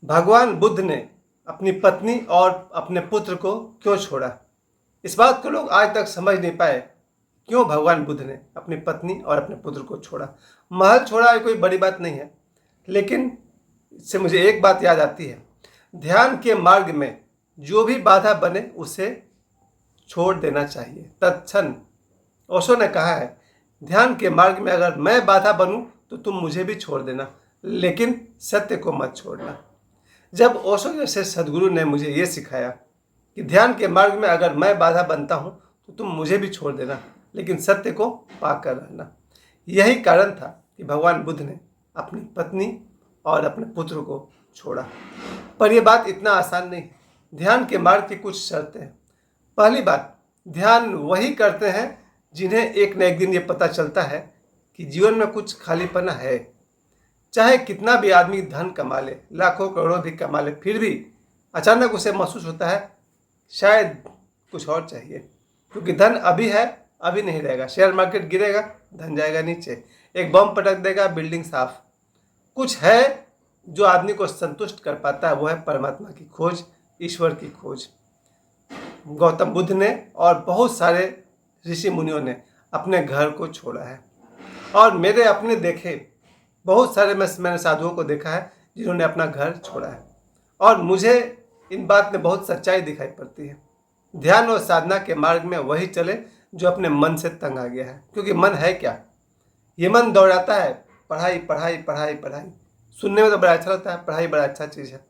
भगवान बुद्ध ने अपनी पत्नी और अपने पुत्र को क्यों छोड़ा? इस बात को लोग आज तक समझ नहीं पाए। क्यों भगवान बुद्ध ने अपनी पत्नी और अपने पुत्र को छोड़ा? महल छोड़ा ये कोई बड़ी बात नहीं है, लेकिन इससे मुझे एक बात याद आती है। ध्यान के मार्ग में जो भी बाधा बने उसे छोड़ देना चाहिए। तत्क्षण ओशो ने कहा है, ध्यान के मार्ग में अगर मैं बाधा बनूं तो तुम मुझे भी छोड़ देना, लेकिन सत्य को मत छोड़ना। जब ओशो जैसे सदगुरु ने मुझे ये सिखाया कि ध्यान के मार्ग में अगर मैं बाधा बनता हूँ तो तुम मुझे भी छोड़ देना, लेकिन सत्य को पाकर रहना। यही कारण था कि भगवान बुद्ध ने अपनी पत्नी और अपने पुत्र को छोड़ा। पर यह बात इतना आसान नहीं है। ध्यान के मार्ग की कुछ शर्तें हैं। पहली बात, ध्यान वही करते हैं जिन्हें एक न एक दिन ये पता चलता है कि जीवन में कुछ खालीपना है। चाहे कितना भी आदमी धन कमा ले, लाखों करोड़ों भी कमा ले, फिर भी अचानक उसे महसूस होता है शायद कुछ और चाहिए, क्योंकि धन अभी है, अभी नहीं रहेगा। शेयर मार्केट गिरेगा, धन जाएगा नीचे। एक बम पटक देगा, बिल्डिंग साफ। कुछ है जो आदमी को संतुष्ट कर पाता है, वो है परमात्मा की खोज, ईश्वर की खोज। गौतम बुद्ध ने और बहुत सारे ऋषि मुनियों ने अपने घर को छोड़ा है, और मेरे अपने देखे बहुत सारे मैंने साधुओं को देखा है जिन्होंने अपना घर छोड़ा है, और मुझे इन बात में बहुत सच्चाई दिखाई पड़ती है। ध्यान और साधना के मार्ग में वही चले जो अपने मन से तंग आ गया है, क्योंकि मन है क्या? ये मन दौड़ाता है पढ़ाई पढ़ाई पढ़ाई पढ़ाई। सुनने में तो बड़ा अच्छा लगता है, पढ़ाई बड़ा अच्छा चीज़ है।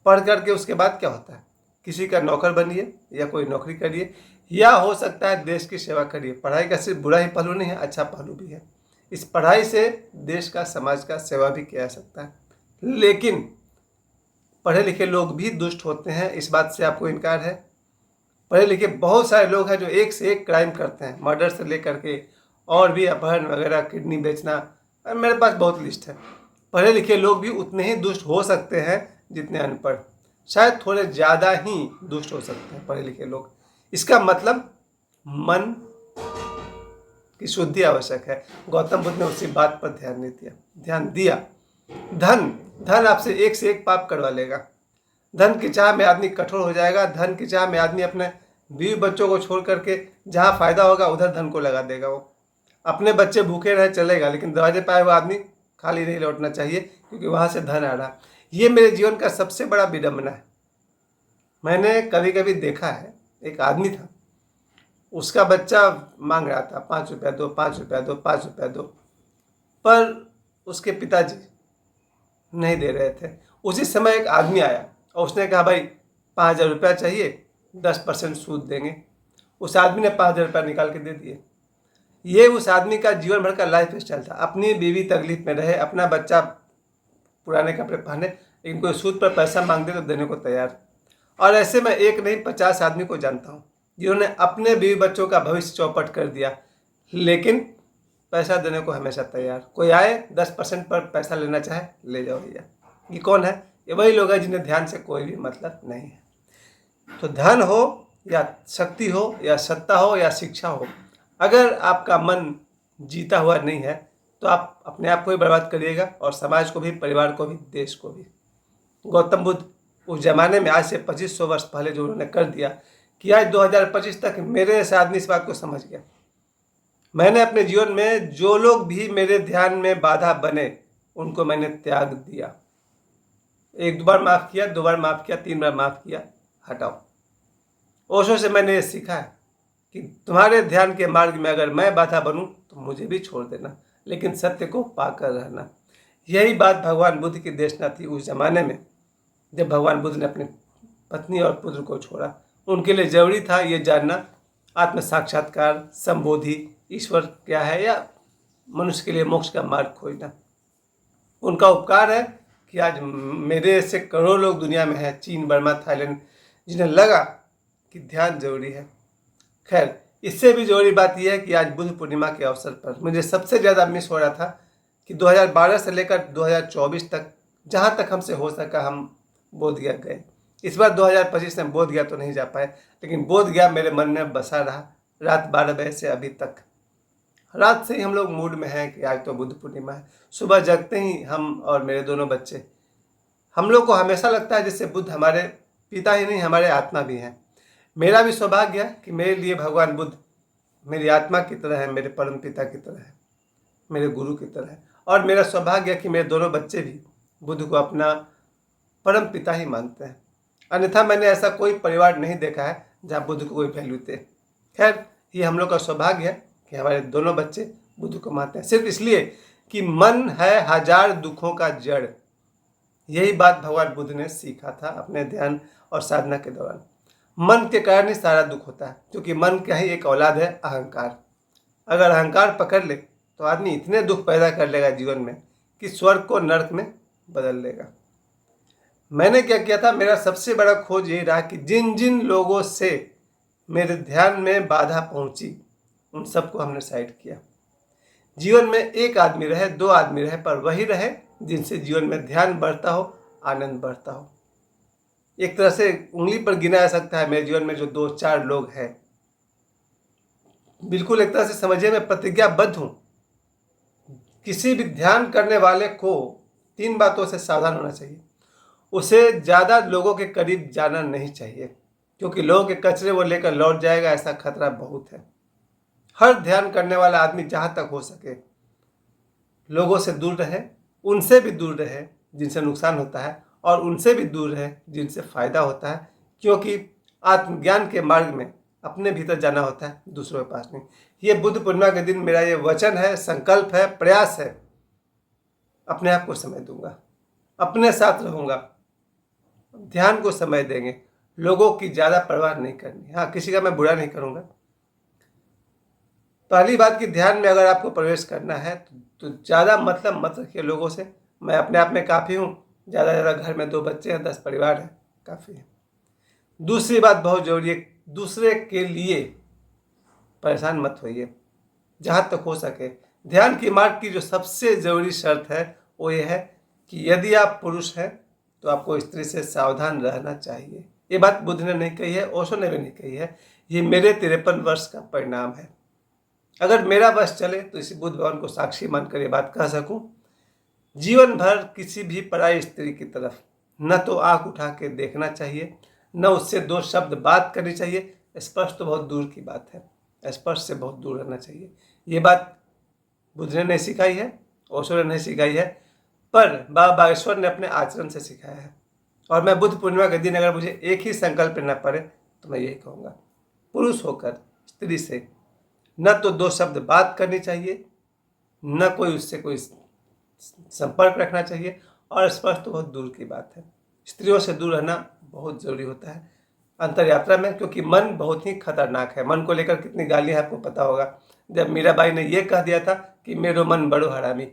पढ़ करके उसके बाद क्या होता है? किसी का नौकर बनिए या कोई नौकरी करिए, या हो सकता है देश की सेवा करिए। पढ़ाई का सिर्फ बुरा ही पहलू नहीं है, अच्छा पहलू भी है। इस पढ़ाई से देश का, समाज का सेवा भी किया जा सकता है। लेकिन पढ़े लिखे लोग भी दुष्ट होते हैं, इस बात से आपको इनकार है? पढ़े लिखे बहुत सारे लोग हैं जो एक से एक क्राइम करते हैं, मर्डर से लेकर के और भी अपहरण वगैरह, किडनी बेचना, मेरे पास बहुत लिस्ट है। पढ़े लिखे लोग भी उतने ही दुष्ट हो सकते हैं जितने अनपढ़, शायद थोड़े ज़्यादा ही दुष्ट हो सकते हैं पढ़े लिखे लोग। इसका मतलब मन की शुद्धि आवश्यक है। गौतम बुद्ध ने उसी बात पर ध्यान दिया। धन आपसे एक से एक पाप करवा लेगा। धन की चाह में आदमी कठोर हो जाएगा। धन की चाह में आदमी अपने बीवी बच्चों को छोड़ करके जहाँ फायदा होगा उधर धन को लगा देगा। वो अपने बच्चे भूखे रहे चलेगा, लेकिन दरवाजे पे आए हुआ आदमी खाली नहीं लौटना चाहिए, क्योंकि वहाँ से धन आ रहा। ये मेरे जीवन का सबसे बड़ा विडंबना है। मैंने कभी कभी देखा है, एक आदमी था, उसका बच्चा मांग रहा था 5 रुपया दो, 5 रुपया दो, 5 रुपया दो, पर उसके पिताजी नहीं दे रहे थे। उसी समय एक आदमी आया और उसने कहा, भाई 5,000 रुपया चाहिए, 10% सूद देंगे। उस आदमी ने 5,000 रुपया निकाल के दे दिए। ये उस आदमी का जीवन भर का लाइफ स्टाइल था। अपनी बीवी तकलीफ में रहे, अपना बच्चा पुराने कपड़े पहने, लेकिन कोई सूद पर पैसा मांग दे तो देने को तैयार। और ऐसे में एक नहीं 50 आदमी को जानता हूँ जिन्होंने अपने बीवी बच्चों का भविष्य चौपट कर दिया, लेकिन पैसा देने को हमेशा तैयार। कोई आए 10% पर पैसा लेना चाहे, ले जाओ भैया। ये कौन है? ये वही लोग हैं जिन्हें ध्यान से कोई भी मतलब नहीं है। तो धन हो या शक्ति हो या सत्ता हो या शिक्षा हो, अगर आपका मन जीता हुआ नहीं है तो आप अपने आप को भी बर्बाद करिएगा, और समाज को भी, परिवार को भी, देश को भी। गौतम बुद्ध उस जमाने में, आज से 2500 वर्ष पहले जो उन्होंने कर दिया, कि आज 2025 तक मेरे जैसा आदमी इस बात को समझ गया। मैंने अपने जीवन में जो लोग भी मेरे ध्यान में बाधा बने उनको मैंने त्याग दिया। 1-2 बार माफ़ किया, 2 बार माफ़ किया, 3 बार माफ़ किया, हटाओ। ओशो से मैंने ये सीखा है कि तुम्हारे ध्यान के मार्ग में अगर मैं बाधा बनूं तो मुझे भी छोड़ देना, लेकिन सत्य को पाकर रहना। यही बात भगवान बुद्ध की देशना थी उस जमाने में, जब भगवान बुद्ध ने अपनी पत्नी और पुत्र को छोड़ा। उनके लिए जरूरी था ये जानना, आत्म साक्षात्कार, संबोधि, ईश्वर क्या है, या मनुष्य के लिए मोक्ष का मार्ग खोजना। उनका उपकार है कि आज मेरे से करोड़ों लोग दुनिया में हैं, चीन, बर्मा, थाईलैंड, जिन्हें लगा कि ध्यान जरूरी है। खैर, इससे भी जरूरी बात यह है कि आज बुद्ध पूर्णिमा के अवसर पर मुझे सबसे ज़्यादा मिस हो रहा था कि 2012 से लेकर 2024 तक जहाँ तक हमसे हो सका हम बोधगया गए। इस बार 2025 में बोधगया तो नहीं जा पाए, लेकिन बोधगया मेरे मन में बसा रहा। रात 12 बजे से अभी तक, रात से ही हम लोग मूड में हैं कि आज तो बुद्ध पूर्णिमा है। सुबह जगते ही हम और मेरे दोनों बच्चे हम लोग को हमेशा लगता है जैसे बुद्ध हमारे पिता ही नहीं हमारे आत्मा भी हैं। मेरा भी सौभाग्य है कि मेरे लिए भगवान बुद्ध मेरी आत्मा की तरह है, मेरे परम पिता की तरह है, मेरे गुरु की तरह है। और मेरा सौभाग्य है कि मेरे दोनों बच्चे भी बुद्ध को अपना परम पिता ही मानते हैं। अन्यथा मैंने ऐसा कोई परिवार नहीं देखा है जहाँ बुद्ध को कोई वैल्यू दे। खैर, ये हम लोग का सौभाग्य है कि हमारे दोनों बच्चे बुद्ध को मानते हैं, सिर्फ इसलिए कि मन है हजार दुखों का जड़। यही बात भगवान बुद्ध ने सीखा था अपने ध्यान और साधना के दौरान। मन के कारण ही सारा दुख होता है, क्योंकि मन का ही एक औलाद है अहंकार। अगर अहंकार पकड़ ले तो आदमी इतने दुख पैदा कर लेगा जीवन में कि स्वर्ग को नरक में बदल लेगा। मैंने क्या किया था, मेरा सबसे बड़ा खोज यही रहा कि जिन जिन लोगों से मेरे ध्यान में बाधा पहुंची उन सबको हमने साइड किया। जीवन में एक आदमी रहे, दो आदमी रहे, पर वही रहे जिनसे जीवन में ध्यान बढ़ता हो, आनंद बढ़ता हो। एक तरह से उंगली पर गिना जा सकता है मेरे जीवन में जो 2-4 लोग हैं। बिल्कुल एक तरह से समझिए, मैं प्रतिज्ञाबद्ध हूं, किसी भी ध्यान करने वाले को 3 बातों से सावधान होना चाहिए। उसे ज़्यादा लोगों के करीब जाना नहीं चाहिए, क्योंकि लोगों के कचरे वो लेकर लौट जाएगा, ऐसा खतरा बहुत है। हर ध्यान करने वाला आदमी जहाँ तक हो सके लोगों से दूर रहे, उनसे भी दूर रहे जिनसे नुकसान होता है, और उनसे भी दूर रहे जिनसे फ़ायदा होता है, क्योंकि आत्मज्ञान के मार्ग में अपने भीतर जाना होता है, दूसरों के पास नहीं। ये बुद्ध पूर्णिमा के दिन मेरा ये वचन है, संकल्प है, प्रयास है। अपने आप को समय दूंगा, अपने साथ रहूँगा, ध्यान को समय देंगे, लोगों की ज़्यादा परवाह नहीं करनी। हाँ, किसी का मैं बुरा नहीं करूँगा। पहली बात कि ध्यान में अगर आपको प्रवेश करना है तो ज़्यादा मतलब मत रखिए लोगों से। मैं अपने आप में काफ़ी हूँ, ज़्यादा घर में 2 बच्चे हैं, 10 परिवार है, काफ़ी है। दूसरी बात बहुत ज़रूरी है, दूसरे के लिए परेशान मत होइए जहाँ तक हो सके। ध्यान की मार्ग की जो सबसे ज़रूरी शर्त है वो ये है कि यदि आप पुरुष हैं तो आपको स्त्री से सावधान रहना चाहिए। ये बात बुद्ध ने नहीं कही है, ओशो ने भी नहीं कही है, ये मेरे 53 वर्ष का परिणाम है। अगर मेरा बस चले तो इसी बुद्ध भगवान को साक्षी मानकर ये बात कह सकूं, जीवन भर किसी भी पराई स्त्री की तरफ न तो आंख उठा के देखना चाहिए, न उससे 2 शब्द बात करनी चाहिए। स्पर्श तो बहुत दूर की बात है, स्पर्श से बहुत दूर रहना चाहिए। ये बात बुद्ध ने नहीं सिखाई है, ओशो ने नहीं सिखाई है, पर बाबा बागेश्वर ने अपने आचरण से सिखाया है। और मैं बुद्ध पूर्णिमा के दिन अगर मुझे एक ही संकल्प लेना पड़े तो मैं यही कहूँगा, पुरुष होकर स्त्री से न तो 2 शब्द बात करनी चाहिए, न कोई उससे कोई संपर्क रखना चाहिए, और स्पर्श तो बहुत दूर की बात है। स्त्रियों से दूर रहना बहुत ज़रूरी होता है अंतर यात्रा में, क्योंकि मन बहुत ही खतरनाक है। मन को लेकर कितनी गालियाँ आपको पता होगा। जब मीराबाई ने यह कह दिया था कि मेरो मन बड़ो हरामी,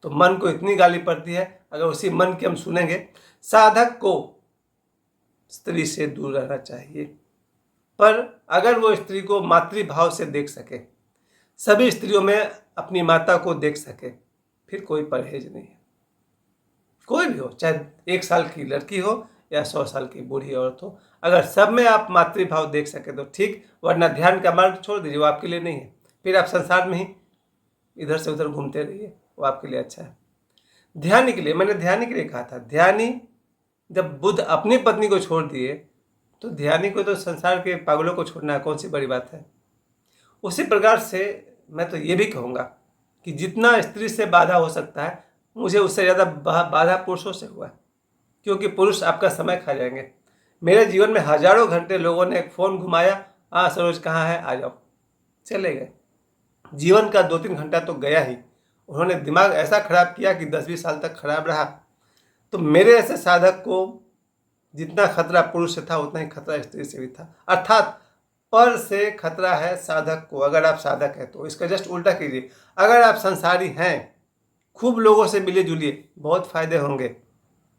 तो मन को इतनी गाली पड़ती है। अगर उसी मन की हम सुनेंगे, साधक को स्त्री से दूर रहना चाहिए, पर अगर वो स्त्री को मातृभाव से देख सके, सभी स्त्रियों में अपनी माता को देख सके, फिर कोई परहेज नहीं है। कोई भी हो, चाहे 1 साल की लड़की हो या 100 साल की बूढ़ी औरत हो, अगर सब में आप मातृभाव देख सके तो ठीक, वरना ध्यान का मार्ग छोड़ दीजिए, वो आपके लिए नहीं है। फिर आप संसार में ही इधर से उधर घूमते रहिए, वो आपके लिए अच्छा है। ध्यानी के लिए, मैंने ध्यानी के लिए कहा था, ध्यानी जब बुद्ध अपनी पत्नी को छोड़ दिए तो ध्यानी को तो संसार के पागलों को छोड़ना है, कौन सी बड़ी बात है। उसी प्रकार से मैं तो ये भी कहूँगा कि जितना स्त्री से बाधा हो सकता है, मुझे उससे ज़्यादा बाधा पुरुषों से हुआ है, क्योंकि पुरुष आपका समय खा जाएंगे। मेरे जीवन में हजारों घंटे लोगों ने एक फ़ोन घुमाया, हाँ सरोज कहाँ है, आ जाओ, चले गए। जीवन का 2-3 घंटा तो गया ही। उन्होंने दिमाग ऐसा खराब किया कि 10-20 साल तक खराब रहा। तो मेरे ऐसे साधक को जितना खतरा पुरुष से था उतना ही खतरा स्त्री से भी था, अर्थात पर से खतरा है साधक को। अगर आप साधक हैं तो इसका जस्ट उल्टा कीजिए, अगर आप संसारी हैं, खूब लोगों से मिले जुलिए, बहुत फायदे होंगे।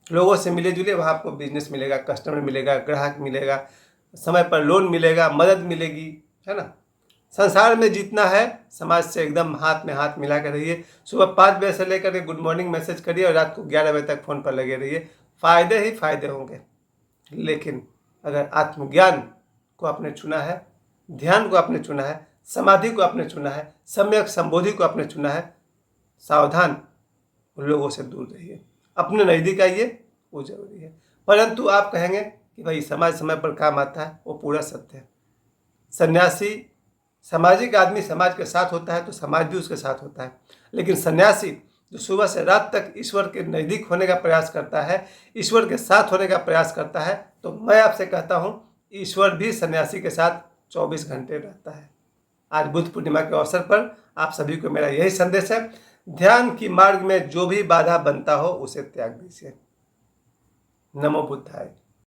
लोगों से मिले जुलिए, वहाँ आपको बिजनेस मिलेगा, कस्टमर मिलेगा, ग्राहक मिलेगा, समय पर लोन मिलेगा, मदद मिलेगी, है ना। संसार में जितना है समाज से एकदम हाथ में हाथ मिला कर रहिए। सुबह 5 बजे से लेकर के गुड मॉर्निंग मैसेज करिए और रात को 11 बजे तक फ़ोन पर लगे रहिए, फ़ायदे ही फ़ायदे होंगे। लेकिन अगर आत्मज्ञान को आपने चुना है, ध्यान को आपने चुना है, समाधि को आपने चुना है, सम्यक संबोधि को आपने चुना है, सावधान, उन लोगों से दूर रहिए, अपने नज़दीक आइए, वो जरूरी है। परंतु आप कहेंगे कि भाई समाज समय पर काम आता है, वो पूरा सत्य है। सन्यासी, सामाजिक आदमी समाज के साथ होता है तो समाज भी उसके साथ होता है। लेकिन सन्यासी जो सुबह से रात तक ईश्वर के नज़दीक होने का प्रयास करता है, ईश्वर के साथ होने का प्रयास करता है, तो मैं आपसे कहता हूँ ईश्वर भी सन्यासी के साथ 24 घंटे रहता है। आज बुद्ध पूर्णिमा के अवसर पर आप सभी को मेरा यही संदेश है, ध्यान की मार्ग में जो भी बाधा बनता हो उसे त्याग दीजिए। नमो बुद्धाय।